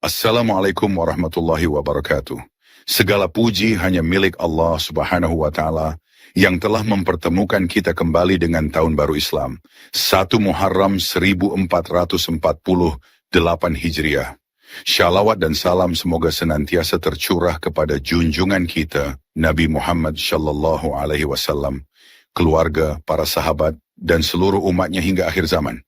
Assalamualaikum warahmatullahi wabarakatuh. Segala puji hanya milik Allah Subhanahu wa Ta'ala yang telah mempertemukan kita kembali dengan tahun baru Islam, 1 Muharram 1448 Hijriah. Syalawat dan salam semoga senantiasa tercurah kepada junjungan kita, Nabi Muhammad Shallallahu Alaihi Wasallam, keluarga, para sahabat, dan seluruh umatnya hingga akhir zaman.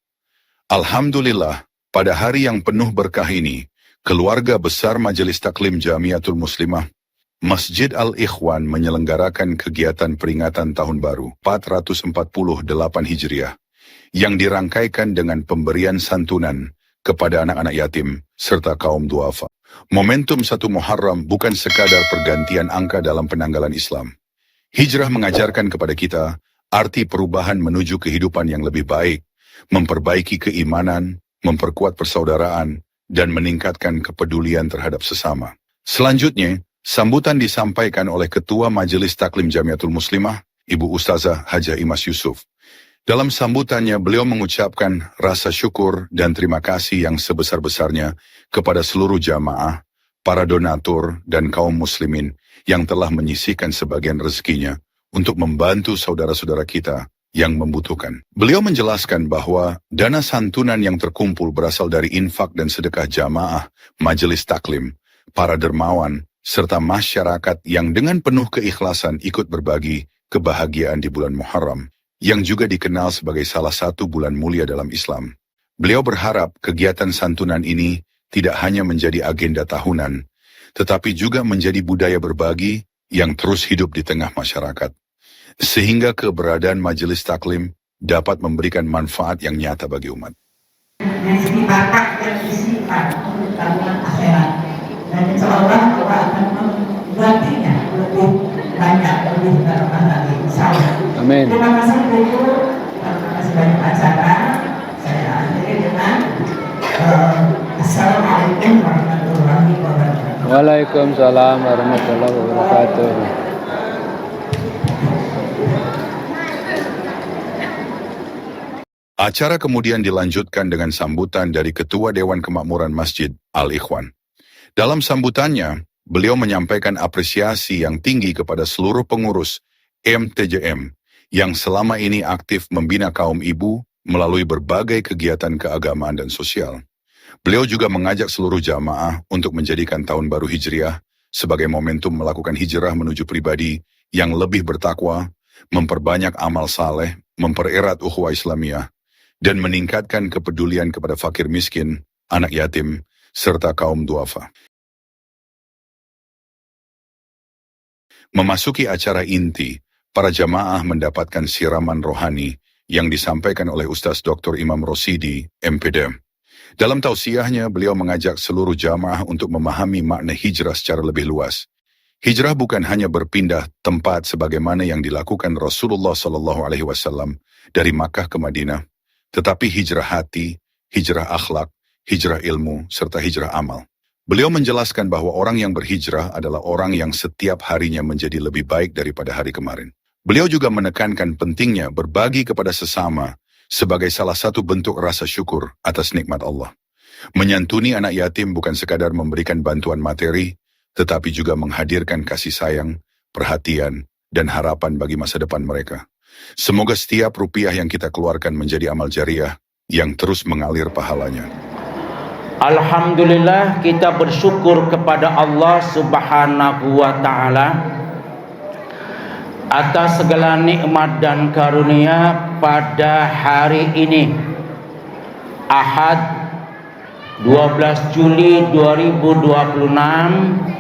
Alhamdulillah, pada hari yang penuh berkah ini, keluarga besar Majelis Taklim Jamiatul Muslimah, Masjid Al-Ikhwan menyelenggarakan kegiatan peringatan Tahun Baru 448 Hijriah yang dirangkaikan dengan pemberian santunan kepada anak-anak yatim serta kaum duafa. Momentum 1 Muharram bukan sekadar pergantian angka dalam penanggalan Islam. Hijrah mengajarkan kepada kita arti perubahan menuju kehidupan yang lebih baik, memperbaiki keimanan, memperkuat persaudaraan, dan meningkatkan kepedulian terhadap sesama. Selanjutnya, sambutan disampaikan oleh Ketua Majelis Taklim Jamiatul Muslimah, Ibu Ustazah Hajah Imas Yusuf. Dalam sambutannya, beliau mengucapkan rasa syukur dan terima kasih yang sebesar-besarnya kepada seluruh jamaah, para donatur, dan kaum muslimin yang telah menyisihkan sebagian rezekinya untuk membantu saudara-saudara kita yang membutuhkan. Beliau menjelaskan bahwa dana santunan yang terkumpul berasal dari infak dan sedekah jamaah, majelis taklim, para dermawan, serta masyarakat yang dengan penuh keikhlasan ikut berbagi kebahagiaan di bulan Muharram, yang juga dikenal sebagai salah satu bulan mulia dalam Islam. Beliau berharap kegiatan santunan ini tidak hanya menjadi agenda tahunan, tetapi juga menjadi budaya berbagi yang terus hidup di tengah masyarakat, sehingga keberadaan majelis taklim dapat memberikan manfaat yang nyata bagi umat. Dari segi bakat dan disipkan untuk tabungan akhirat, dan insya Allah Allah akan menggantinya lebih banyak, lebih berkah lagi. Insya Allah. Amin. Terima kasih dulu, terima kasih banyak acara. Saya akhiri dengan Assalamualaikum warahmatullahi wabarakatuh. Waalaikumsalam warahmatullahi wabarakatuh. Acara kemudian dilanjutkan dengan sambutan dari Ketua Dewan Kemakmuran Masjid Al-Ikhwan. Dalam sambutannya, beliau menyampaikan apresiasi yang tinggi kepada seluruh pengurus MTJM yang selama ini aktif membina kaum ibu melalui berbagai kegiatan keagamaan dan sosial. Beliau juga mengajak seluruh jamaah untuk menjadikan Tahun Baru Hijriah sebagai momentum melakukan hijrah menuju pribadi yang lebih bertakwa, memperbanyak amal saleh, mempererat ukhuwah Islamiyah, dan meningkatkan kepedulian kepada fakir miskin, anak yatim, serta kaum duafa. Memasuki acara inti, para jamaah mendapatkan siraman rohani yang disampaikan oleh Ustaz Dr. Imam Rosidi, MPD. Dalam tausiahnya, beliau mengajak seluruh jamaah untuk memahami makna hijrah secara lebih luas. Hijrah bukan hanya berpindah tempat sebagaimana yang dilakukan Rasulullah SAW dari Makkah ke Madinah, tetapi hijrah hati, hijrah akhlak, hijrah ilmu, serta hijrah amal. Beliau menjelaskan bahwa orang yang berhijrah adalah orang yang setiap harinya menjadi lebih baik daripada hari kemarin. Beliau juga menekankan pentingnya berbagi kepada sesama sebagai salah satu bentuk rasa syukur atas nikmat Allah. Menyantuni anak yatim bukan sekadar memberikan bantuan materi, tetapi juga menghadirkan kasih sayang, perhatian, dan harapan bagi masa depan mereka. Semoga setiap rupiah yang kita keluarkan menjadi amal jariah yang terus mengalir pahalanya. Alhamdulillah, kita bersyukur kepada Allah Subhanahu wa Ta'ala atas segala nikmat dan karunia pada hari ini, Ahad 12 Juli 2026,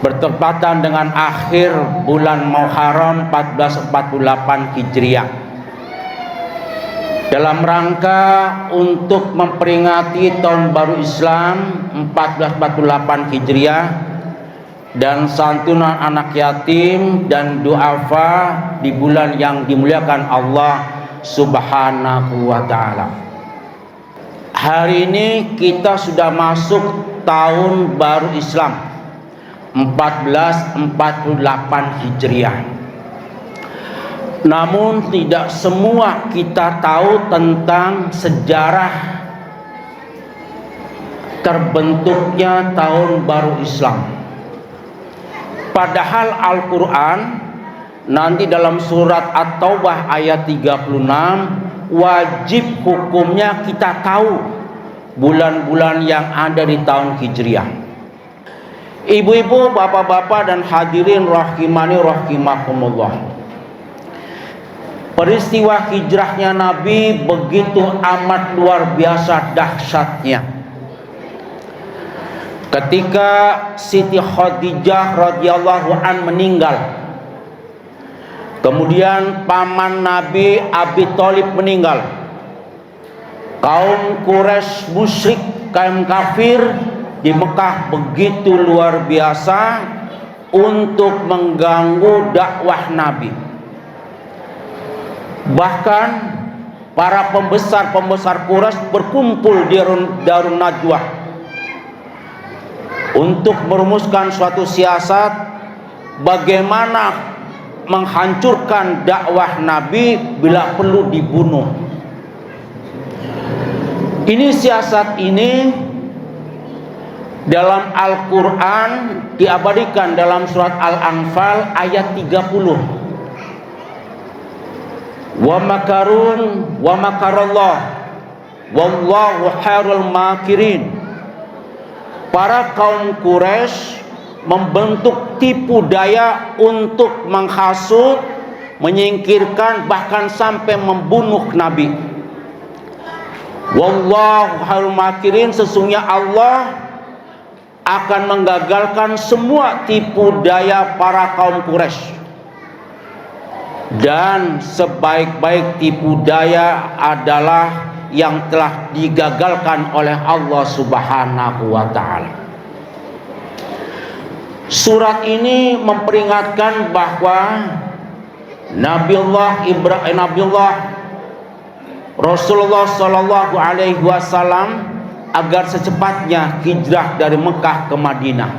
bertepatan dengan akhir bulan Muharram 1448 Hijriah. Dalam rangka untuk memperingati Tahun Baru Islam 1448 Hijriah dan santunan anak yatim dan duafa di bulan yang dimuliakan Allah Subhanahu wa Ta'ala. Hari ini kita sudah masuk Tahun Baru Islam 1448 Hijriah. Namun tidak semua kita tahu tentang sejarah terbentuknya tahun baru Islam. Padahal Al-Quran nanti dalam surat At-Taubah ayat 36 wajib hukumnya kita tahu bulan-bulan yang ada di tahun Hijriah. Ibu-ibu, bapak-bapak dan hadirin rahimani rahimakumullah. Peristiwa hijrahnya Nabi begitu amat luar biasa dahsyatnya. Ketika Siti Khadijah radhiyallahu an meninggal, kemudian paman Nabi Abi Thalib meninggal, kaum Quraisy musyrik, kaum kafir di Mekah begitu luar biasa untuk mengganggu dakwah Nabi. Bahkan para pembesar Quraisy berkumpul di Darun Najwah untuk merumuskan suatu siasat bagaimana menghancurkan dakwah Nabi bila perlu dibunuh. Ini siasat ini dalam Al-Quran diabadikan dalam surat Al-Anfal ayat 30. Wa makarun wa makarallah wallahu khairul makirin. Para kaum Quraisy membentuk tipu daya untuk menghasut, menyingkirkan, bahkan sampai membunuh Nabi. Wallahu khairul makirin, sesungguhnya Allah akan menggagalkan semua tipu daya para kaum Quraisy. Dan sebaik-baik tipu daya adalah yang telah digagalkan oleh Allah Subhanahu wa ta'ala. Surat ini memperingatkan bahwa Nabiullah Rasulullah Shallallahu Alaihi Wasallam agar secepatnya hijrah dari Mekah ke Madinah.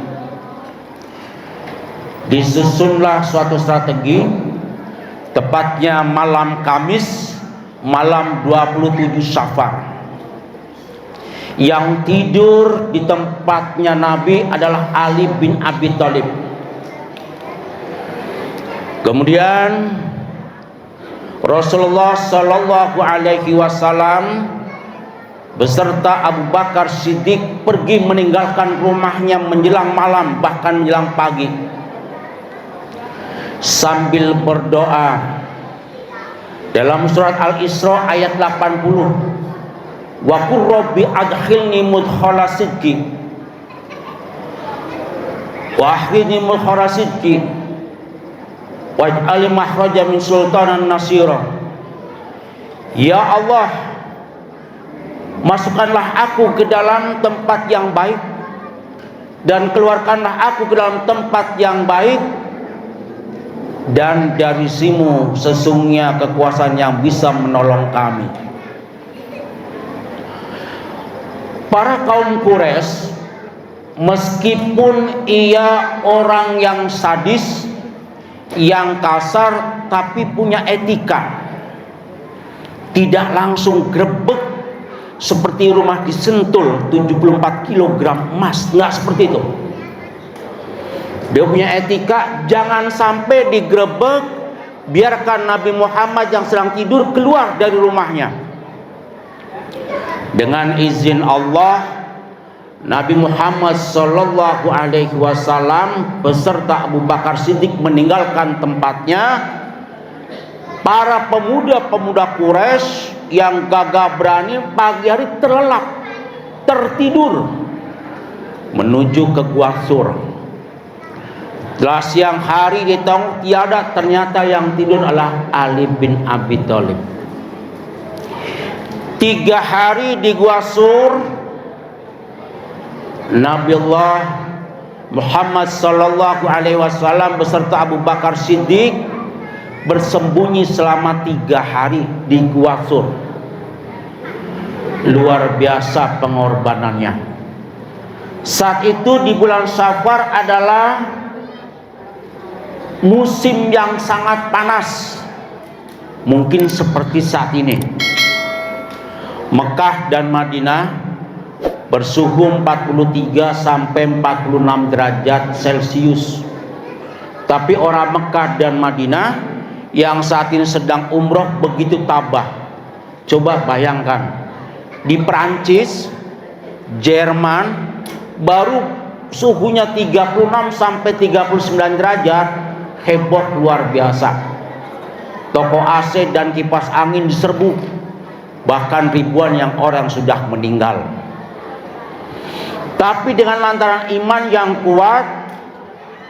Disusunlah suatu strategi. Tepatnya malam Kamis, malam 27 Syafar. Yang tidur di tempatnya Nabi adalah Ali bin Abi Thalib. Kemudian Rasulullah Shallallahu Alaihi Wasallam beserta Abu Bakar Siddiq pergi meninggalkan rumahnya menjelang malam, bahkan menjelang pagi, sambil berdoa dalam surat Al-Isra ayat 80. Wa qur rabbi adkhilni mudkhala sidqi wa akhrijni mudkhala sidqi waj'al makhraja min sultanan nasira. Ya Allah, masukkanlah aku ke dalam tempat yang baik dan keluarkanlah aku ke dalam tempat yang baik, dan dari sisimu sesungguhnya kekuasaan yang bisa menolong kami. Para kaum Quraisy, meskipun ia orang yang sadis, yang kasar, tapi punya etika. Tidak langsung grebek seperti rumah di Sentul 74 kg emas, nggak seperti itu. Dia punya etika, jangan sampai digerebek, biarkan Nabi Muhammad yang sedang tidur keluar dari rumahnya. Dengan izin Allah, Nabi Muhammad Shallallahu Alaihi Wasallam beserta Abu Bakar Siddiq meninggalkan tempatnya. Para pemuda-pemuda Quraisy yang gagah berani pagi hari terlelap, tertidur menuju ke Gua Sur. Setelah siang hari ditong tiada, ternyata yang tidur adalah Ali bin Abi Thalib. 3 hari di Gua Sur, Nabiullah Muhammad Sallallahu Alaihi Wasallam beserta Abu Bakar Siddiq bersembunyi selama 3 hari di Gua Sur. Luar biasa pengorbanannya. Saat itu di bulan Syafar adalah musim yang sangat panas. mungkin seperti saat ini. Mekah dan Madinah bersuhu 43 sampai 46 derajat Celcius. Tapi orang Mekah dan Madinah yang saat ini sedang umroh begitu tabah. Coba bayangkan, di Perancis, Jerman baru suhunya 36 sampai 39 derajat, heboh luar biasa. Toko AC dan kipas angin diserbu, bahkan ribuan yang orang sudah meninggal. Tapi dengan lantaran iman yang kuat,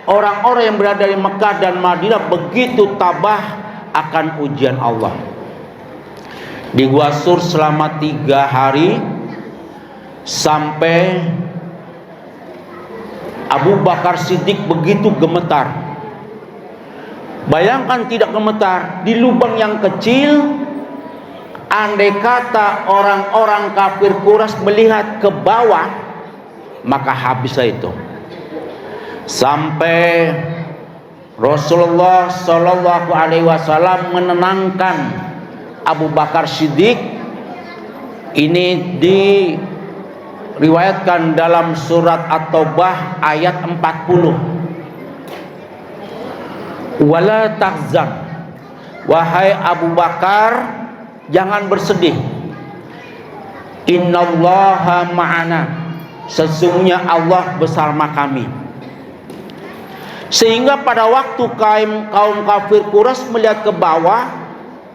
orang-orang yang berada di Mekah dan Madinah begitu tabah akan ujian Allah. Di Gua Sur selama 3 hari sampai Abu Bakar Siddiq begitu gemetar. Bayangkan tidak gemetar, di lubang yang kecil, andai kata orang-orang kafir Quraisy melihat ke bawah, maka habislah itu. Sampai Rasulullah Shallallahu Alaihi Wasallam menenangkan Abu Bakar Siddiq. Ini diriwayatkan dalam surat At-Taubah ayat 40. Wala tahzan, wahai Abu Bakar, jangan bersedih. Innallaha ma'ana, sesungguhnya Allah bersama kami. Sehingga pada waktu kaum kafir Quraisy melihat ke bawah,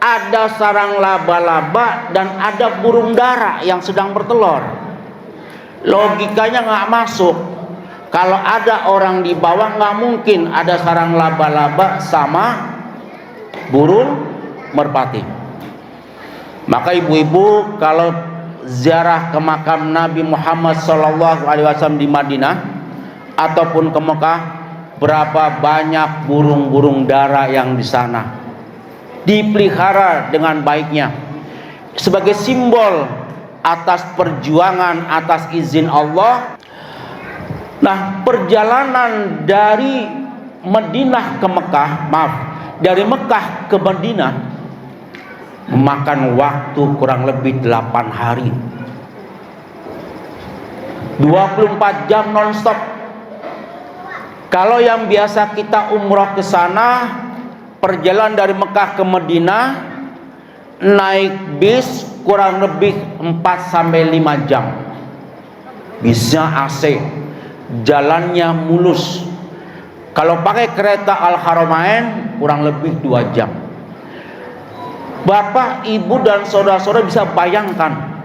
ada sarang laba-laba dan ada burung dara yang sedang bertelur. Logikanya nggak masuk. Kalau ada orang di bawah, nggak mungkin ada sarang laba-laba sama burung merpati. Maka ibu-ibu kalau ziarah ke makam Nabi Muhammad SAW di Madinah ataupun ke Mekah, berapa banyak burung-burung dara yang di sana dipelihara dengan baiknya sebagai simbol atas perjuangan atas izin Allah. Nah, perjalanan dari Madinah ke Mekah, dari Mekah ke Madinah memakan waktu kurang lebih 8 hari, 24 jam nonstop. Kalau yang biasa kita umroh ke sana, perjalanan dari Mekah ke Madinah naik bis kurang lebih 4 sampai 5 jam. Bisnya AC, jalannya mulus. Kalau pakai kereta Al-Haramain kurang lebih 2 jam. Bapak, ibu dan saudara-saudara bisa bayangkan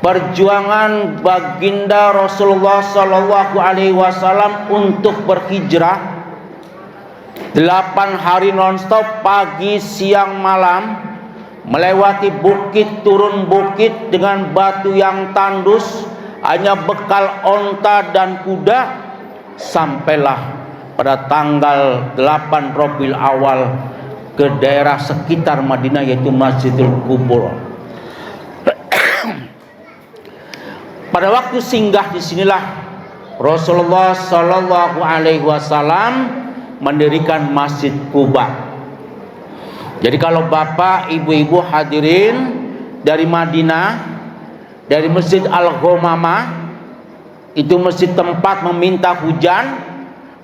perjuangan baginda Rasulullah Shallallahu Alaihi Wasallam untuk berhijrah 8 hari nonstop, pagi, siang, malam, melewati bukit, turun bukit dengan batu yang tandus, hanya bekal onta dan kuda. Sampailah pada tanggal 8 Rabiul Awal ke daerah sekitar Madinah, yaitu Masjidil Kubur. Pada waktu singgah di sinilah Rasulullah Shallallahu Alaihi Wasallam mendirikan Masjid Quba. Jadi kalau bapak, ibu-ibu hadirin dari Madinah, dari Masjid Al-Ghamamah, itu masjid tempat meminta hujan,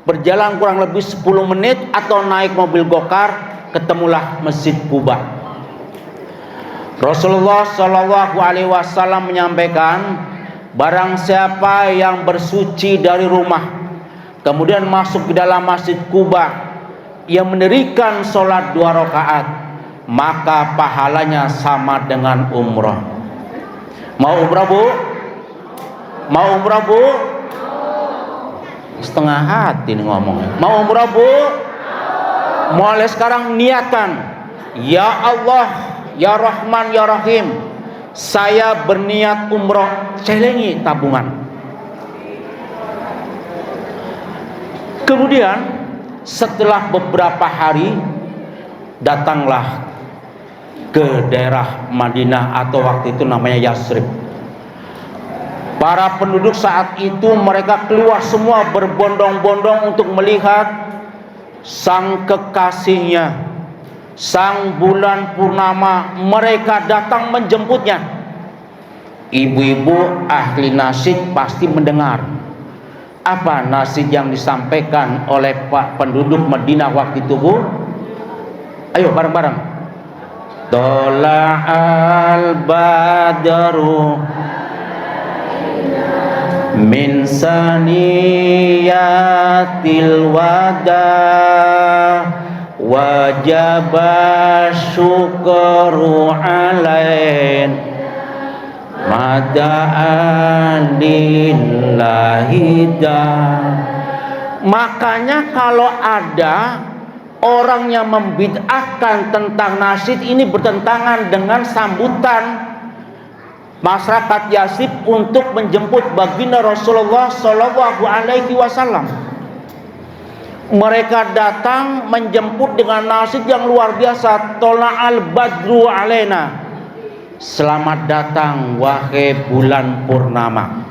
berjalan kurang lebih 10 menit atau naik mobil gokar, ketemulah Masjid Quba. Rasulullah Shallallahu Alaihi Wasallam menyampaikan, barang siapa yang bersuci dari rumah kemudian masuk ke dalam Masjid Quba, yang mendirikan sholat 2 rakaat, maka pahalanya sama dengan umrah. Mau umrah bu? Mau umrah bu? Setengah hati nih ngomongnya. Mau umrah bu? Mulai sekarang niatan, ya Allah, ya Rahman, ya Rahim, saya berniat umrah, celengi tabungan. Kemudian setelah beberapa hari datanglah ke daerah Madinah atau waktu itu namanya Yasrib. Para penduduk saat itu mereka keluar semua berbondong-bondong untuk melihat sang kekasihnya, sang bulan purnama, mereka datang menjemputnya. Ibu-ibu ahli nasyid pasti mendengar apa nasyid yang disampaikan oleh Pak penduduk Madinah waktu itu, Bu? Ayo bareng-bareng. Tola'al badru min saniyatil wada wajaba syukru alain mada'an lillahi dan. Makanya kalau ada orang yang membid'ahkan tentang nasyid, ini bertentangan dengan sambutan masyarakat Yatsrib untuk menjemput baginda Rasulullah Shallallahu Alaihi Wasallam. Mereka datang menjemput dengan nasyid yang luar biasa. Tola'al badru alaina, selamat datang wahai bulan purnama.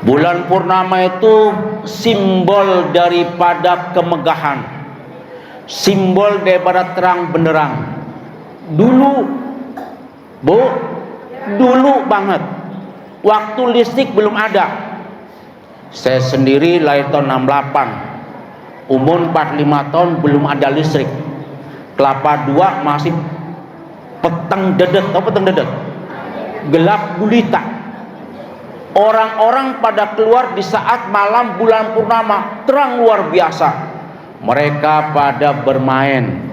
Bulan purnama itu simbol daripada kemegahan, simbol daripada terang benderang. Dulu, Bu, dulu banget, waktu listrik belum ada. Saya sendiri lahir tahun 68, umur 45 tahun, belum ada listrik. Kelapa II masih peteng dedet. Tahu peteng dedet? Gelap gulita. Orang-orang pada keluar di saat malam bulan purnama, terang luar biasa. Mereka pada bermain,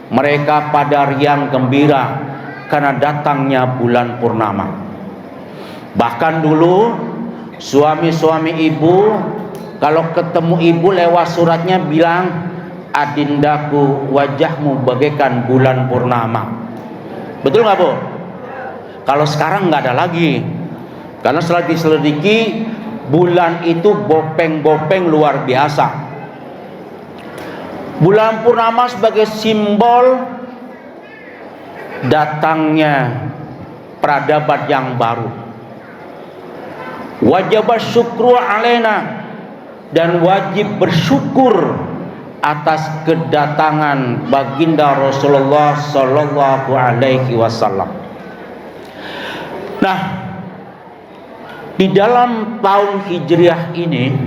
mereka pada riang gembira karena datangnya bulan purnama. Bahkan dulu suami-suami ibu kalau ketemu ibu lewat suratnya bilang, adindaku, wajahmu bagaikan bulan purnama. Betul nggak, Bu? Kalau sekarang nggak ada lagi, karena setelah diselidiki bulan itu bopeng-bopeng luar biasa. Bulan purnama sebagai simbol datangnya peradaban yang baru. Wajib syukru alaina, dan wajib bersyukur atas kedatangan baginda Rasulullah Sallallahu Alaihi Wasallam. Nah, di dalam tahun Hijriah ini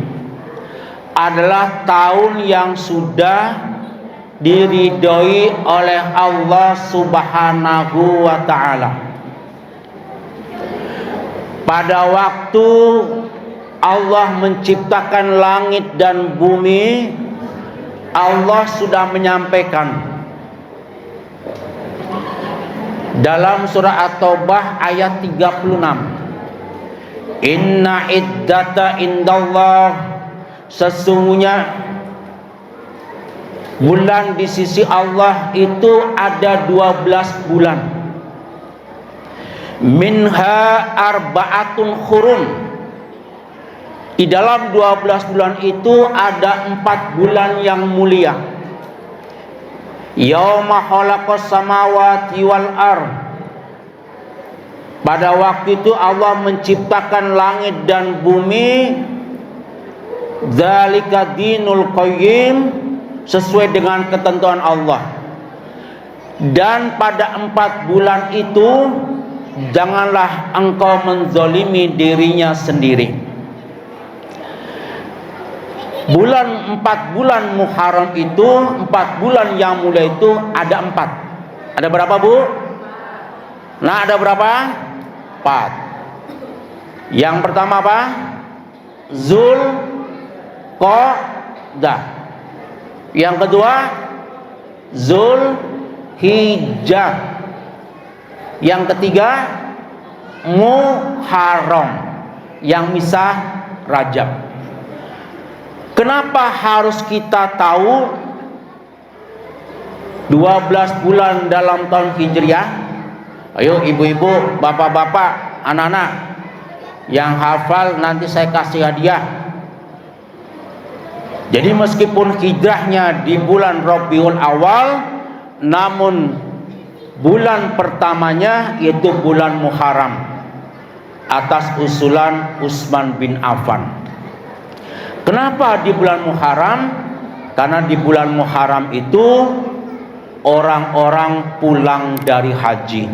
adalah tahun yang sudah diridhoi oleh Allah Subhanahu wa Ta'ala. Pada waktu Allah menciptakan langit dan bumi, Allah sudah menyampaikan dalam surah At-Taubah ayat 36, inna iddata indallah, sesungguhnya bulan di sisi Allah itu ada 12 bulan. Minha arba'atun hurum, di dalam 12 bulan itu ada 4 bulan yang mulia. Yauma khalaqas samawati wal ardh, pada waktu itu Allah menciptakan langit dan bumi. Dzalika dinul qayyim, sesuai dengan ketentuan Allah. Dan pada 4 bulan itu janganlah engkau menzalimi dirinya sendiri. Bulan 4 bulan Muharram itu, 4 bulan yang mulia itu ada 4. Ada berapa, Bu? Nah, ada berapa? 4. Yang pertama apa? Zulqa'dah. Yang kedua Zulhijjah. Yang ketiga Muharram, yang misah Rajab. Kenapa harus kita tahu 12 bulan dalam tahun Hijriah? Ayo ibu-ibu, bapak-bapak, anak-anak yang hafal, nanti saya kasih hadiah. Jadi meskipun hijrahnya di bulan Rabiul Awal, namun bulan pertamanya yaitu bulan Muharram atas usulan Utsman bin Affan. Kenapa di bulan Muharram? Karena di bulan Muharram itu orang-orang pulang dari haji.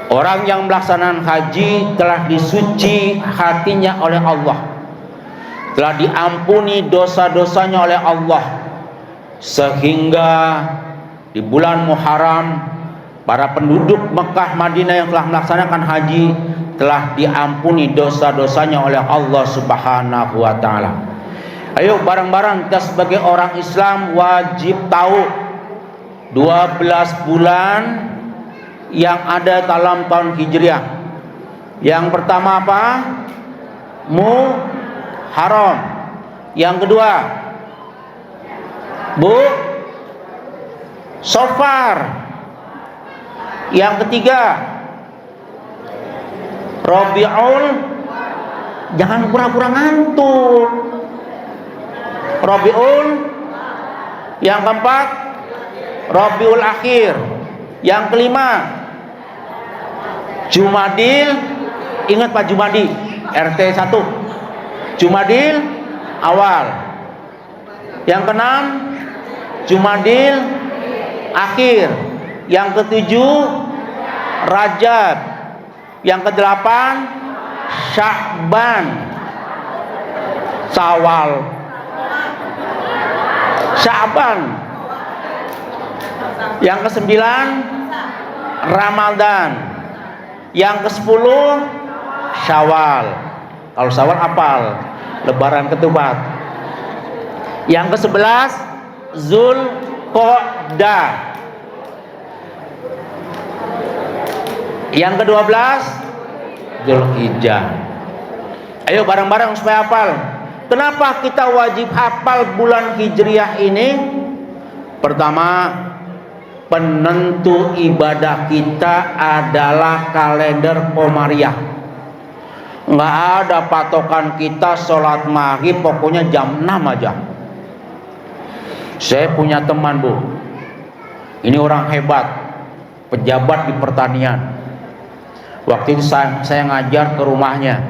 Orang yang melaksanakan haji telah disuci hatinya oleh Allah, telah diampuni dosa-dosanya oleh Allah, sehingga di bulan Muharram para penduduk Mekah Madinah yang telah melaksanakan haji telah diampuni dosa-dosanya oleh Allah Subhanahu wa taala. Ayo bareng-bareng kita sebagai orang Islam wajib tahu 12 bulan yang ada dalam tahun Hijriah. Yang pertama apa? Muharram. Yang kedua Safar. Yang ketiga Rabiul, jangan pura-pura ngantuk. Rabiul. Yang keempat Rabiul Akhir. Yang kelima Jumadil. Ingat Pak Jumadi, RT 1 Jumadil awal. Yang keenam Jumadil Akhir. Yang ketujuh Rajab. Yang kedelapan Sya'ban. Sya'ban. Yang kesembilan Ramadan. Yang kesepuluh Syawal. Kalau Syawal apal, Lebaran ketupat. Yang kesebelas Zulqa'dah. Yang ke-12 Dzulhijjah. Ayo bareng-bareng supaya hafal. Kenapa kita wajib hafal bulan Hijriah ini? Pertama, penentu ibadah kita adalah kalender Komariah. Nggak ada patokan kita sholat maghrib pokoknya jam 6 aja. Saya punya teman, Bu, ini orang hebat, pejabat di pertanian. Waktu itu saya ngajar ke rumahnya,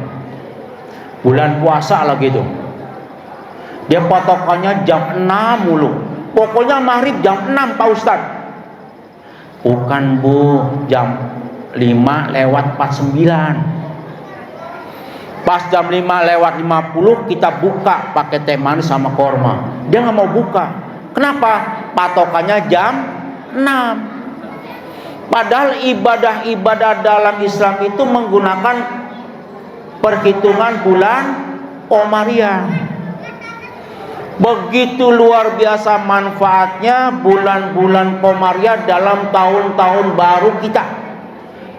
bulan puasa lagi tuh. Dia patokannya jam 6 mulu. Pokoknya maghrib jam 6 Pak Ustadz. Bukan, Bu, jam 5:49. Pas jam 5:50 kita buka pakai teh manis sama korma. Dia nggak mau buka. Kenapa? Patokannya jam 6. Padahal ibadah-ibadah dalam Islam itu menggunakan perhitungan bulan Komariah. Begitu luar biasa manfaatnya bulan-bulan Komariah dalam tahun-tahun baru kita,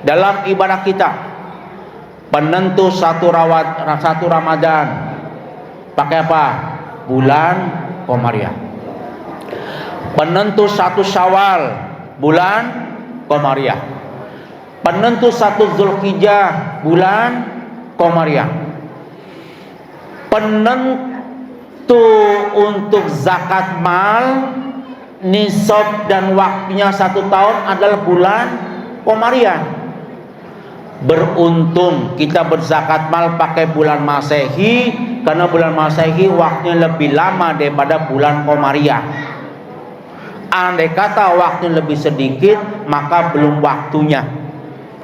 dalam ibadah kita. Penentu satu Ramadan pakai apa? Bulan Komariah. Penentu satu Syawal, bulan Komariah. Penentu satu Dzulhijjah, bulan Komariah. Penentu untuk zakat mal, nisab dan waktunya 1 tahun adalah bulan Komariah. Beruntung kita berzakat mal pakai bulan Masehi, karena bulan Masehi waktunya lebih lama daripada bulan Komariah. Andai kata waktu lebih sedikit, maka belum waktunya,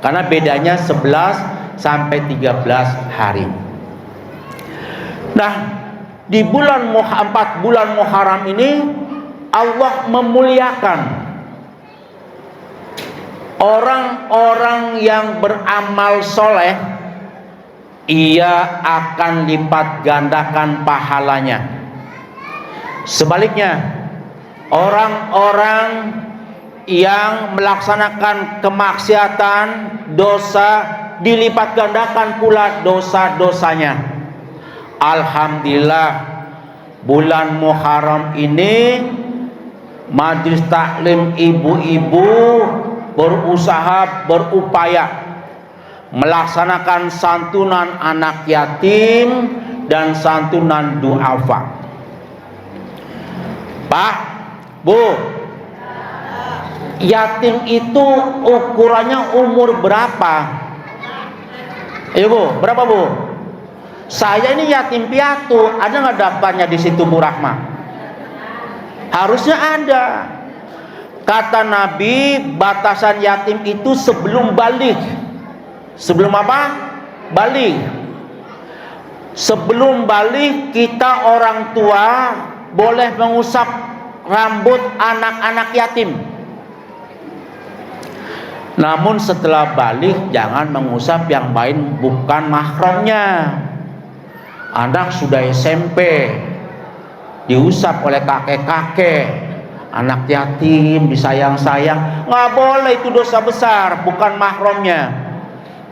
karena bedanya 11 sampai 13 hari. Nah, di bulan 4 bulan Muharram ini Allah memuliakan orang-orang yang beramal soleh. Ia akan lipat gandakan pahalanya. Sebaliknya, orang-orang yang melaksanakan kemaksiatan, dosa, dilipat gandakan pula dosa-dosanya. Alhamdulillah, bulan Muharram ini Majelis Taklim ibu-ibu berusaha, berupaya melaksanakan santunan anak yatim dan santunan duafa. Pak, Bu, yatim itu ukurannya umur berapa? Ayo Bu, berapa Bu? Saya ini yatim piatu, ada nggak daftarnya di situ Bu Rahma? Harusnya ada. Kata Nabi, batasan yatim itu sebelum balik. Sebelum apa? Balik. Sebelum balik, kita orang tua boleh mengusap rambut anak-anak yatim. Namun setelah balik, jangan mengusap yang lain bukan mahramnya. Anak sudah SMP, diusap oleh kakek-kakek, anak yatim disayang-sayang, nggak boleh, itu dosa besar, bukan mahramnya.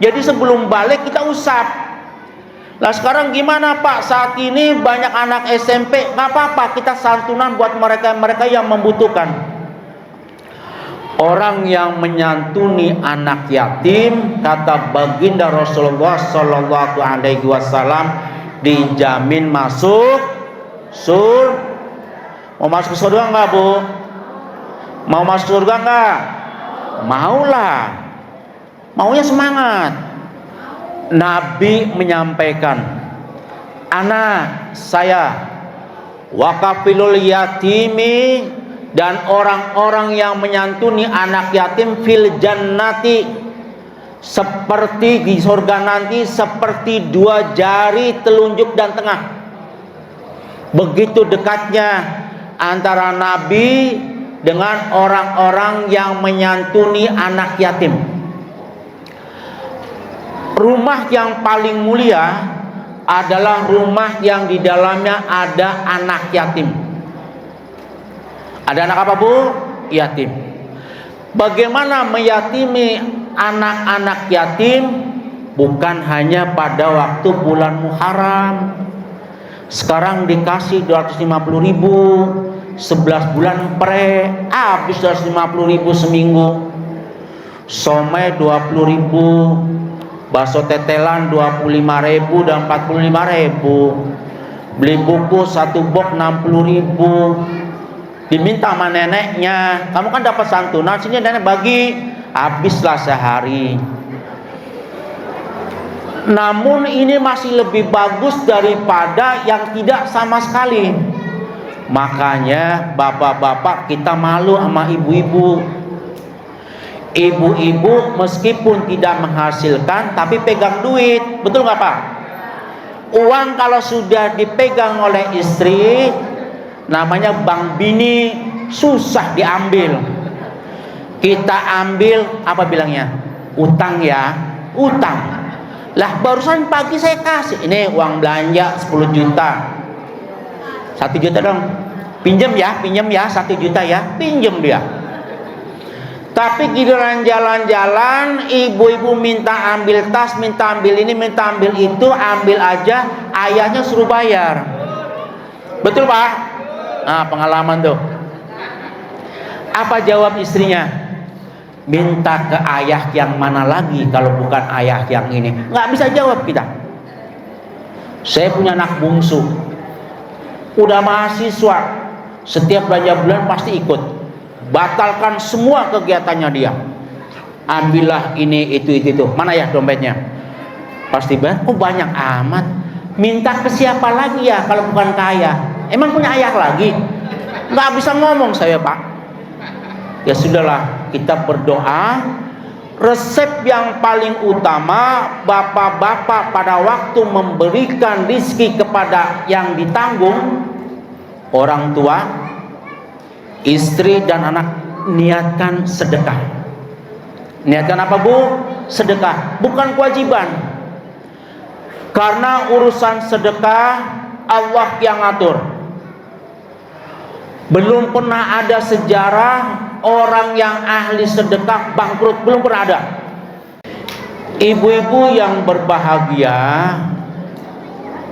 Jadi sebelum balik kita usap. Nah sekarang gimana Pak? Saat ini banyak anak SMP, nggak apa-apa, kita santunan buat mereka yang membutuhkan. Orang yang menyantuni anak yatim, kata baginda Rasulullah Shallallahu Alaihi Wasallam, dijamin masuk surga. Mau masuk surga nggak Bu? Mau masuk surga nggak? Maulah. Maunya semangat. Nabi menyampaikan, anak saya wakafilul yatimi, dan orang-orang yang menyantuni anak yatim fil jannati, seperti di surga nanti seperti dua jari telunjuk dan tengah. Begitu dekatnya antara Nabi dengan orang-orang yang menyantuni anak yatim. Rumah yang paling mulia adalah rumah yang di dalamnya ada anak yatim. Ada anak apa Bu? Yatim. Bagaimana meyatimi anak-anak yatim? Bukan hanya pada waktu bulan Muharram. Sekarang dikasih 250.000, 11 bulan habis 250.000 seminggu. Somai 20.000, bakso tetelan 25.000 dan 45.000. Beli buku satu box 60.000. Diminta sama neneknya, kamu kan dapat santunan, sini nenek bagi, habislah sehari. Namun ini masih lebih bagus daripada yang tidak sama sekali. Makanya bapak-bapak kita malu sama ibu-ibu. Ibu-ibu meskipun tidak menghasilkan tapi pegang duit, betul nggak Pak? Uang kalau sudah dipegang oleh istri, namanya bank bini, susah diambil. Kita ambil apa bilangnya? Utang ya, utang. Lah barusan pagi saya kasih, ini uang belanja 10 juta, 1 juta dong, pinjam ya 1 juta ya, pinjam dia. Tapi giliran jalan-jalan, ibu-ibu minta ambil tas, minta ambil ini, minta ambil itu, ambil aja, ayahnya suruh bayar. Betul Pak? Nah pengalaman tuh. Apa jawab istrinya? Minta ke ayah yang mana lagi kalau bukan ayah yang ini? Nggak bisa jawab kita. Saya punya anak bungsu, udah mahasiswa, setiap belanja bulan pasti ikut. Batalkan semua kegiatannya dia. Ambillah ini itu. Mana ya dompetnya? Pasti bayar. Oh banyak amat. Minta ke siapa lagi ya kalau bukan ke ayah? Emang punya ayah lagi? Nggak bisa ngomong saya Pak. Ya sudahlah, kita berdoa. Resep yang paling utama, bapak-bapak pada waktu memberikan rizki kepada yang ditanggung, orang tua, istri dan anak, niatkan sedekah. Niatkan apa Bu? Sedekah, bukan kewajiban. Karena urusan sedekah Allah yang ngatur. Belum pernah ada sejarah orang yang ahli sedekah bangkrut, belum pernah ada. Ibu-ibu yang berbahagia,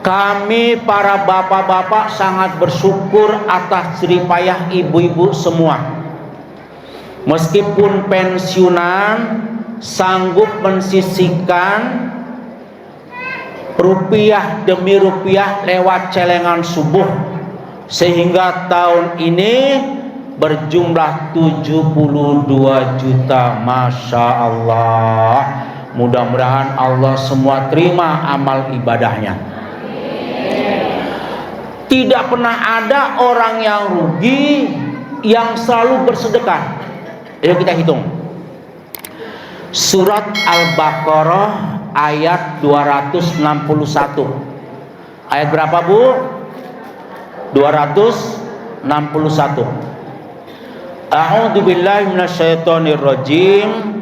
kami para bapak-bapak sangat bersyukur atas jerih payah ibu-ibu semua. Meskipun pensiunan, sanggup mensisihkan rupiah demi rupiah lewat celengan subuh, sehingga tahun ini berjumlah 72 juta. Masya Allah. Mudah-mudahan Allah semua terima amal ibadahnya. Tidak pernah ada orang yang rugi yang selalu bersedekah. Ayo kita hitung. Surat Al-Baqarah ayat 261. Ayat berapa, Bu? 261. A'udzu billahi minasyaitonir rajim.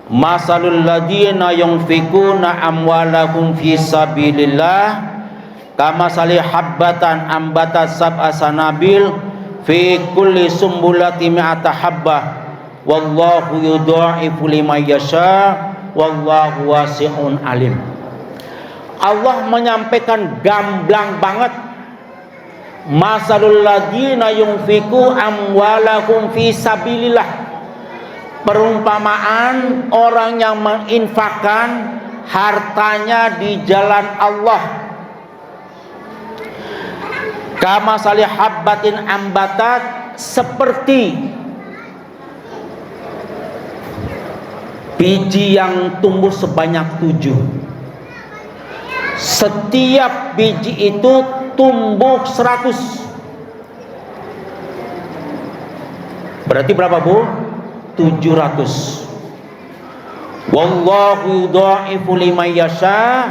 Masalul ladzina yunfikuna amwalahum fi sabilillah kamasali habbatan ambatat sab'a sanabil fi kulli sumbulati mi'ata habbah wallahu yudha'ifu liman yasha wallahu wasi'un alim. Allah menyampaikan gamblang banget, masalul ladzina yunfiku amwalahum fi sabilillah, perumpamaan orang yang menginfakkan hartanya di jalan Allah. Kama salih habbatin ambatat, seperti biji yang tumbuh sebanyak 7. Setiap biji itu tumbuh 100. Berarti berapa, Bu? 700. Wallahu yudha'ifu liman yasha,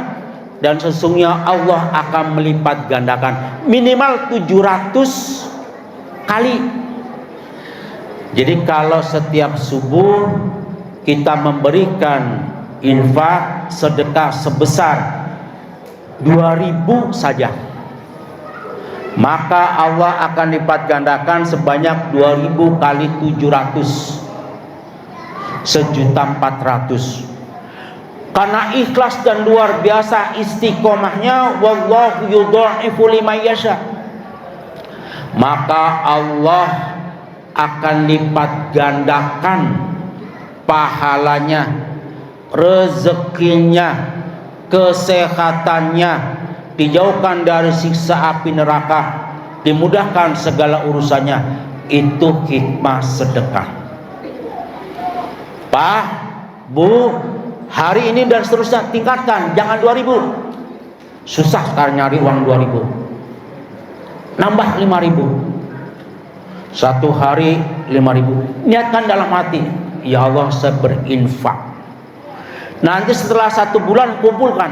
dan sesungguhnya Allah akan melipat gandakan minimal 700 kali. Jadi kalau setiap subuh kita memberikan infak sedekah sebesar 2.000 saja, maka Allah akan lipat gandakan sebanyak 2.000 kali 700, 1.400.000. Karena ikhlas dan luar biasa istiqomahnya, wallahu yudha'ifu liman yasha, maka Allah akan lipat gandakan pahalanya, rezekinya, kesehatannya, dijauhkan dari siksa api neraka, dimudahkan segala urusannya. Itu hikmah sedekah. Pak, Bu, hari ini dan seterusnya tingkatkan, jangan 2.000. Susah sekarang nyari uang 2.000. Nambah 5.000. Satu hari 5.000. Niatkan dalam hati, ya Allah, saya berinfak. Nanti setelah 1 bulan kumpulkan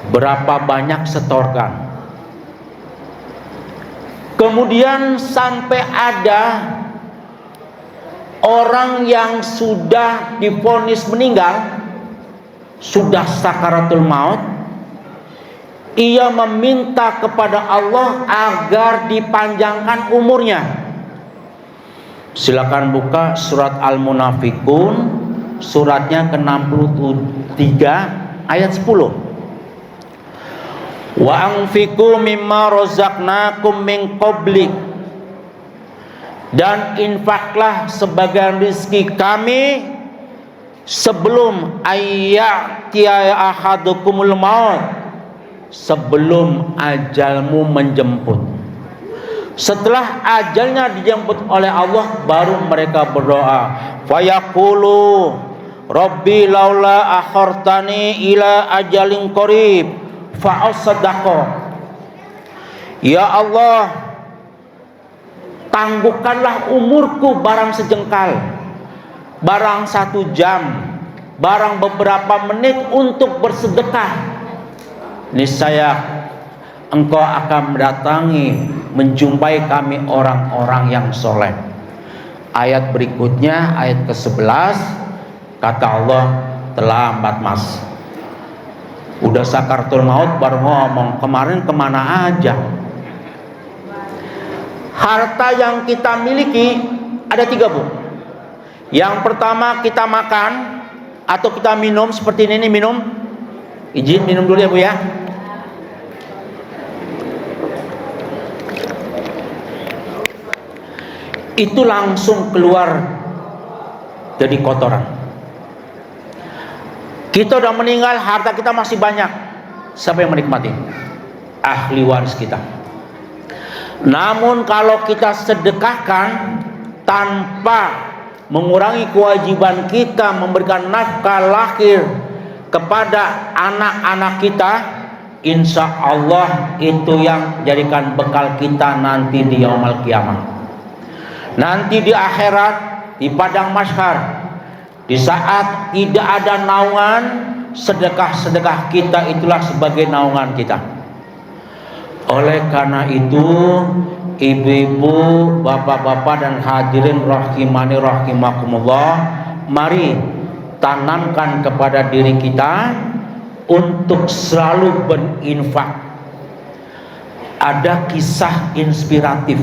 berapa banyak, setorkan. Kemudian sampai ada orang yang sudah divonis meninggal, sudah sakaratul maut, ia meminta kepada Allah agar dipanjangkan umurnya. Silakan buka surat Al-Munafikun, suratnya ke-63 ayat 10. Wa anfiqu mimma razaqnakum min qablik, dan infaklah sebagian rezeki kami sebelum ayyatiya ahadukumul maut, sebelum ajalmu menjemput. Setelah ajalnya dijemput oleh Allah, baru mereka berdoa, fayaqulu rabbi laula akhartani ila ajalin qarib fa asaddaqa. Ya Allah, tangguhkanlah umurku barang sejengkal, barang 1 jam, barang beberapa menit untuk bersedekah. Niscaya Engkau akan mendatangi, menjumpai kami orang-orang yang soleh. Ayat berikutnya, ayat ke-11, kata Allah, terlambat mas, udah sakaratul maut baru ngomong, kemarin kemana aja. Harta yang kita miliki ada 3, Bu. Yang pertama kita makan atau kita minum, seperti ini minum. Izin minum dulu ya, Bu ya. Itu langsung keluar jadi kotoran. Kita udah meninggal, harta kita masih banyak. Siapa yang menikmati? Ahli waris kita. Namun kalau kita sedekahkan tanpa mengurangi kewajiban kita memberikan nafkah lahir kepada anak-anak kita, insya Allah itu yang jadikan bekal kita nanti di yaumul kiamah. Nanti di akhirat, di padang mahsyar, di saat tidak ada naungan, sedekah-sedekah kita itulah sebagai naungan kita. Oleh karena itu, ibu-ibu, bapak-bapak dan hadirin rahimani rahimakumullah, mari tanamkan kepada diri kita untuk selalu berinfak. Ada kisah inspiratif.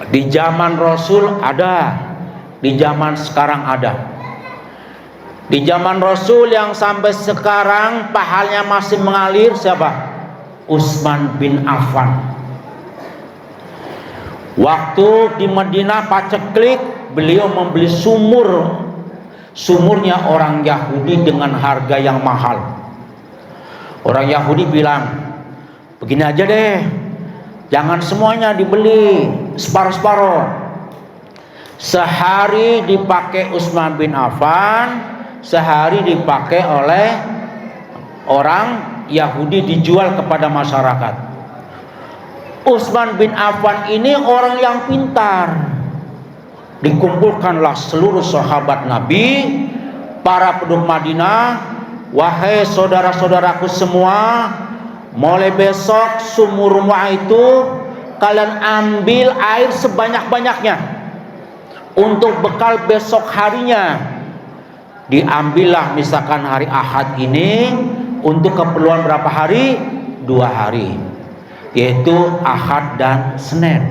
Di zaman Rasul ada, di zaman sekarang ada. Di zaman Rasul yang sampai sekarang pahalanya masih mengalir siapa? Utsman bin Affan. Waktu di Madinah paceklik, beliau membeli sumurnya orang Yahudi dengan harga yang mahal. Orang Yahudi bilang, begini aja deh, jangan semuanya dibeli, separuh-separuh. Sehari dipakai Utsman bin Affan, sehari dipakai oleh orang Yahudi, dijual kepada masyarakat. Utsman bin Affan ini orang yang pintar. Dikumpulkanlah seluruh sahabat Nabi, para penduduk Madinah, wahai saudara-saudaraku semua, mulai besok sumur rumah itu kalian ambil air sebanyak-banyaknya untuk bekal besok harinya. Diambillah misalkan hari Ahad ini untuk keperluan berapa hari? 2 hari, yaitu Ahad dan Senin.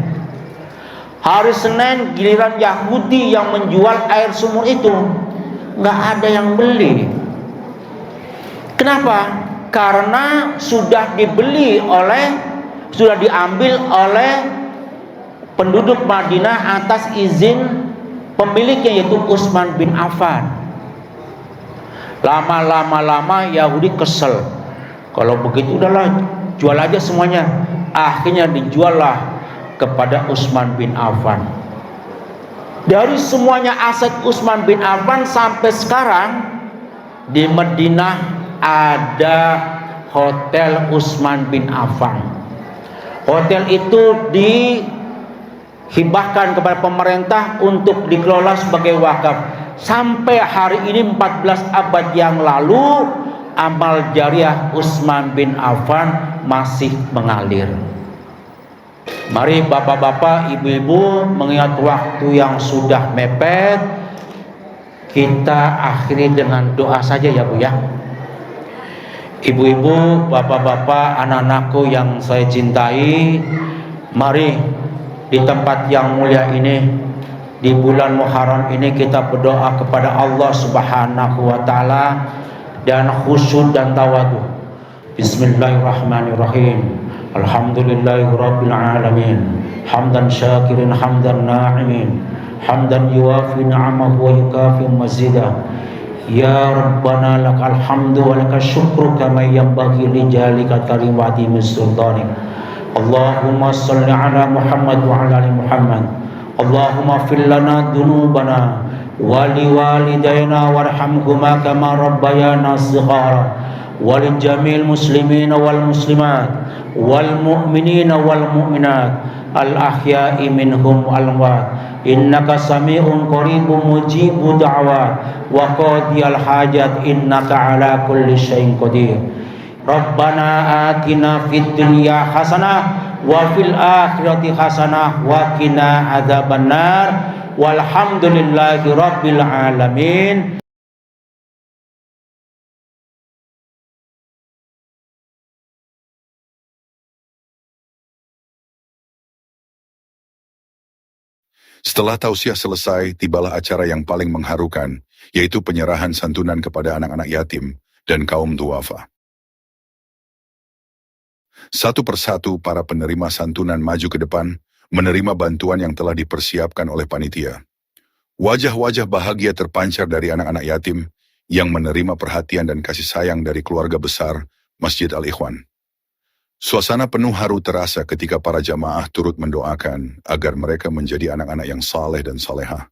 Hari Senin giliran Yahudi yang menjual air sumur itu, nggak ada yang beli. Kenapa? Karena sudah diambil oleh penduduk Madinah atas izin pemiliknya, yaitu Utsman bin Affan. Lama Yahudi kesel. Kalau begitu udahlah, jual aja semuanya. Akhirnya dijuallah kepada Utsman bin Affan. Dari semuanya aset Utsman bin Affan sampai sekarang di Madinah ada hotel Utsman bin Affan. Hotel itu dihibahkan kepada pemerintah untuk dikelola sebagai wakaf. Sampai hari ini 14 abad yang lalu, amal jariah Utsman bin Affan masih mengalir. Mari bapak-bapak, ibu-ibu, mengingat waktu yang sudah mepet, kita akhiri dengan doa saja ya Bu ya. Ibu-ibu, bapak-bapak, anak-anakku yang saya cintai, mari di tempat yang mulia ini, di bulan Muharram ini, kita berdoa kepada Allah Subhanahu wa taala dan khusyuk dan tawadhu. Bismillahirrahmanirrahim. Alhamdulillahirabbil alamin. Hamdan syakirin hamdan na'imin. Hamdan yuwafi ni'amahu wa yukafi mazidah. Ya Rabbana lakal hamdu wa lakal syukru kama yanbaghi li jalika karim wa adimis sultanik. Allahumma salli ala Muhammad wa ala ali Muhammad. Allahumma fil lana dunubana wa liwalidayna warhamhuma kama rabbayana shighara wa lil jamil muslimin wal muslimat wal mu'minina wal mu'minat al ahya'i minhum wal amwat innaka sami'un qaribun mujibud da'wat wa qadiyal hajat innaka ala kulli syai'in qadir. Rabbana atina fid dunya hasanah wa fil akhirati hasanah wa qina adzabannar walhamdulillahi rabbil alamin. Setelah tausiah selesai, tibalah acara yang paling mengharukan, yaitu penyerahan santunan kepada anak-anak yatim dan kaum duafa. Satu persatu para penerima santunan maju ke depan, menerima bantuan yang telah dipersiapkan oleh panitia. Wajah-wajah bahagia terpancar dari anak-anak yatim yang menerima perhatian dan kasih sayang dari keluarga besar Masjid Al-Ikhwan. Suasana penuh haru terasa ketika para jamaah turut mendoakan agar mereka menjadi anak-anak yang saleh dan salehah,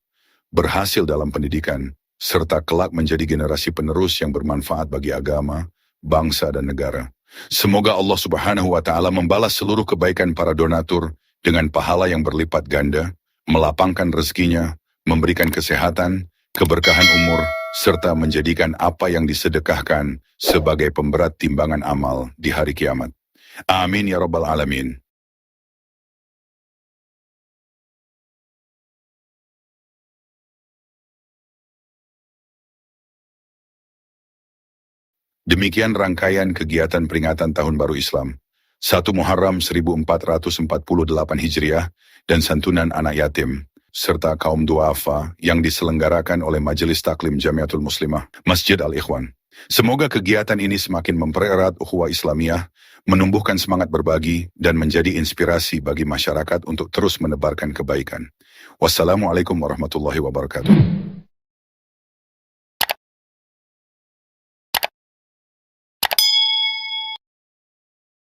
berhasil dalam pendidikan, serta kelak menjadi generasi penerus yang bermanfaat bagi agama, bangsa dan negara. Semoga Allah Subhanahu wa taala membalas seluruh kebaikan para donatur dengan pahala yang berlipat ganda, melapangkan rezekinya, memberikan kesehatan, keberkahan umur, serta menjadikan apa yang disedekahkan sebagai pemberat timbangan amal di hari kiamat. Amin ya rabbal alamin. Demikian rangkaian kegiatan peringatan Tahun Baru Islam, 1 Muharram 1448 Hijriah, dan santunan anak yatim, serta kaum duafa yang diselenggarakan oleh Majelis Taklim Jamiatul Muslimah, Masjid Al-Ikhwan. Semoga kegiatan ini semakin mempererat ukhuwah Islamiyah, menumbuhkan semangat berbagi, dan menjadi inspirasi bagi masyarakat untuk terus menebarkan kebaikan. Wassalamualaikum warahmatullahi wabarakatuh.